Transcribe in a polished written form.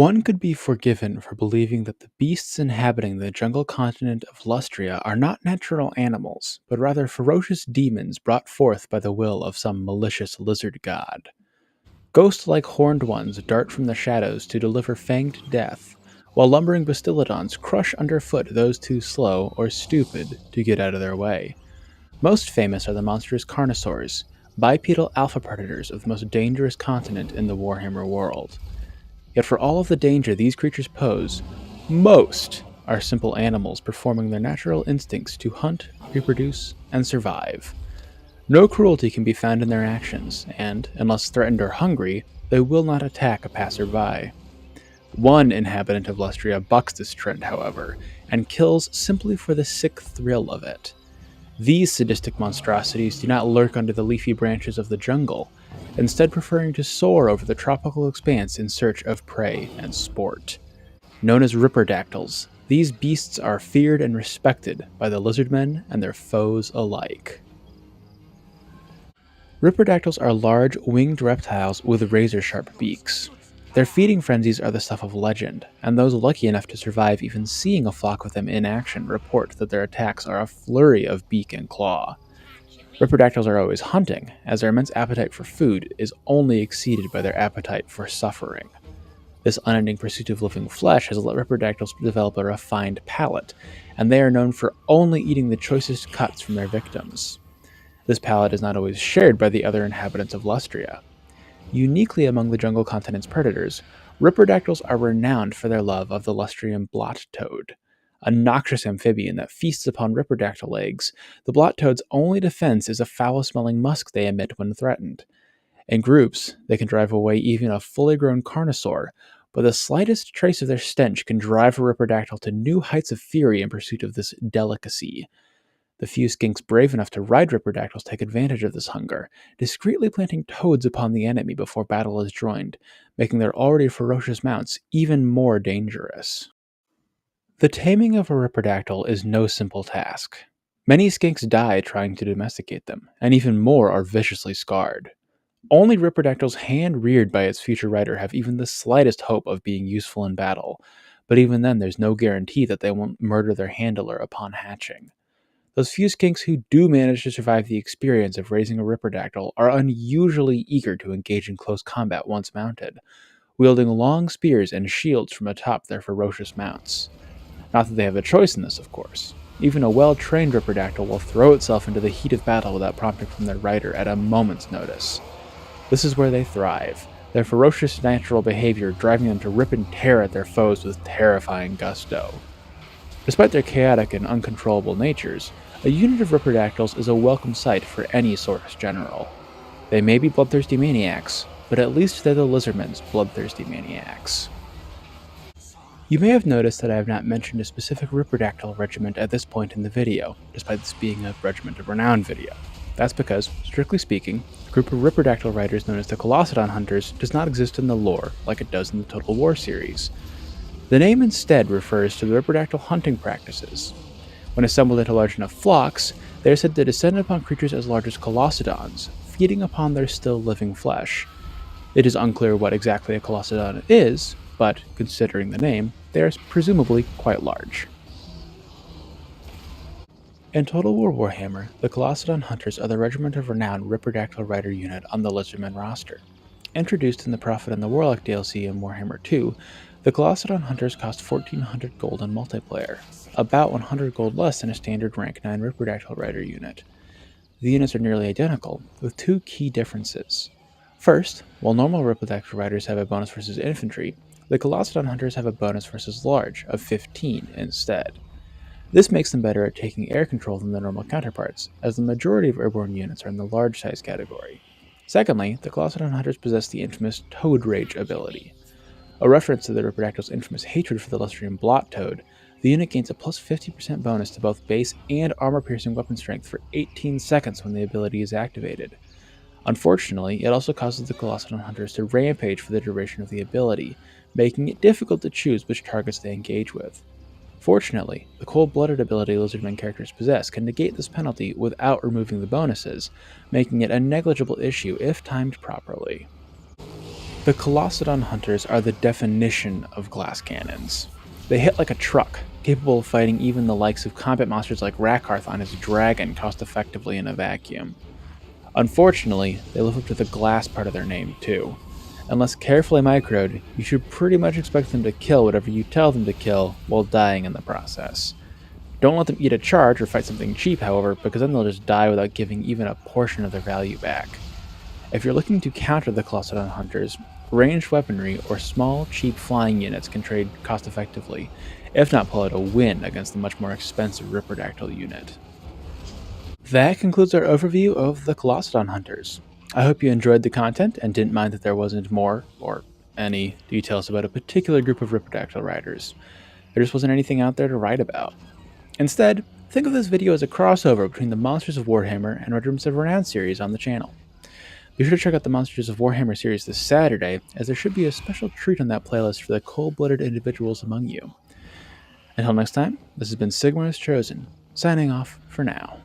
One could be forgiven for believing that the beasts inhabiting the jungle continent of Lustria are not natural animals, but rather ferocious demons brought forth by the will of some malicious lizard god. Ghost-like horned ones dart from the shadows to deliver fanged death, while lumbering bastillodons crush underfoot those too slow or stupid to get out of their way. Most famous are the monstrous carnosaurs, bipedal alpha predators of the most dangerous continent in the Warhammer world. Yet for all of the danger these creatures pose, most are simple animals performing their natural instincts to hunt, reproduce, and survive. No cruelty can be found in their actions, and, unless threatened or hungry, they will not attack a passerby. One inhabitant of Lustria bucks this trend, however, and kills simply for the sick thrill of it. These sadistic monstrosities do not lurk under the leafy branches of the jungle, instead preferring to soar over the tropical expanse in search of prey and sport. Known as Ripperdactyls, these beasts are feared and respected by the Lizardmen and their foes alike. Ripperdactyls are large, winged reptiles with razor-sharp beaks. Their feeding frenzies are the stuff of legend, and those lucky enough to survive even seeing a flock with them in action report that their attacks are a flurry of beak and claw. Ripperdactyls are always hunting, as their immense appetite for food is only exceeded by their appetite for suffering. This unending pursuit of living flesh has let Ripperdactyls develop a refined palate, and they are known for only eating the choicest cuts from their victims. This palate is not always shared by the other inhabitants of Lustria. Uniquely among the jungle continent's predators, Ripperdactyls are renowned for their love of the Lustrian blot toad. A noxious amphibian that feasts upon Ripperdactyl eggs, the blot toad's only defense is a foul-smelling musk they emit when threatened. In groups, they can drive away even a fully grown carnosaur, but the slightest trace of their stench can drive a Ripperdactyl to new heights of fury in pursuit of this delicacy. The few skinks brave enough to ride Ripperdactyls take advantage of this hunger, discreetly planting toads upon the enemy before battle is joined, making their already ferocious mounts even more dangerous. The taming of a Ripperdactyl is no simple task. Many skinks die trying to domesticate them, and even more are viciously scarred. Only Ripperdactyls hand-reared by its future rider have even the slightest hope of being useful in battle, but even then there's no guarantee that they won't murder their handler upon hatching. Those few skinks who do manage to survive the experience of raising a Ripperdactyl are unusually eager to engage in close combat once mounted, wielding long spears and shields from atop their ferocious mounts. Not that they have a choice in this, of course. Even a well-trained Ripperdactyl will throw itself into the heat of battle without prompting from their rider at a moment's notice. This is where they thrive, their ferocious natural behavior driving them to rip and tear at their foes with terrifying gusto. Despite their chaotic and uncontrollable natures, a unit of Ripperdactyls is a welcome sight for any Saurus general. They may be bloodthirsty maniacs, but at least they're the Lizardmen's bloodthirsty maniacs. You may have noticed that I have not mentioned a specific Ripperdactyl regiment at this point in the video, despite this being a Regiment of Renown video. That's because, strictly speaking, the group of Ripperdactyl riders known as the Colossadon Hunters does not exist in the lore like it does in the Total War series. The name instead refers to the Ripperdactyl hunting practices. When assembled into large enough flocks, they are said to descend upon creatures as large as Colossadons, feeding upon their still living flesh. It is unclear what exactly a Colossadon is, but, considering the name, they are presumably quite large. In Total War Warhammer, the Colossadon Hunters are the Regiment of Renown Ripperdactyl Rider unit on the Lizardman roster. Introduced in the Prophet and the Warlock DLC in Warhammer 2, the Colossadon Hunters cost 1400 gold in multiplayer, about 100 gold less than a standard rank 9 Ripperdactyl Rider unit. The units are nearly identical, with two key differences. First, while normal Ripperdactyl Riders have a bonus versus infantry, the Colossadon Hunters have a bonus versus large of 15 instead. This makes them better at taking air control than their normal counterparts, as the majority of airborne units are in the large size category. Secondly, the Colossadon Hunters possess the infamous Toad Rage ability. A reference to the Ripperdactyl's infamous hatred for the Lustrian Blot Toad, the unit gains a plus 50% bonus to both base and armor-piercing weapon strength for 18 seconds when the ability is activated. Unfortunately, it also causes the Colossadon Hunters to rampage for the duration of the ability, making it difficult to choose which targets they engage with. Fortunately, the cold-blooded ability Lizardman characters possess can negate this penalty without removing the bonuses, making it a negligible issue if timed properly. The Colossadon Hunters are the definition of glass cannons. They hit like a truck, capable of fighting even the likes of combat monsters like Rakarth on his dragon cost effectively in a vacuum. Unfortunately, they live up to the glass part of their name too. Unless carefully microed, you should pretty much expect them to kill whatever you tell them to kill while dying in the process. Don't let them eat a charge or fight something cheap, however, because then they'll just die without giving even a portion of their value back. If you're looking to counter the Colossadon Hunters, ranged weaponry or small, cheap flying units can trade cost effectively, if not pull out a win against the much more expensive Ripperdactyl unit. That concludes our overview of the Colossadon Hunters. I hope you enjoyed the content and didn't mind that there wasn't more, or any, details about a particular group of Ripperdactyl riders. There just wasn't anything out there to write about. Instead, think of this video as a crossover between the Monsters of Warhammer and Regiments of Renown series on the channel. Be sure to check out the Monsters of Warhammer series this Saturday, as there should be a special treat on that playlist for the cold-blooded individuals among you. Until next time, this has been Sigmar is Chosen, signing off for now.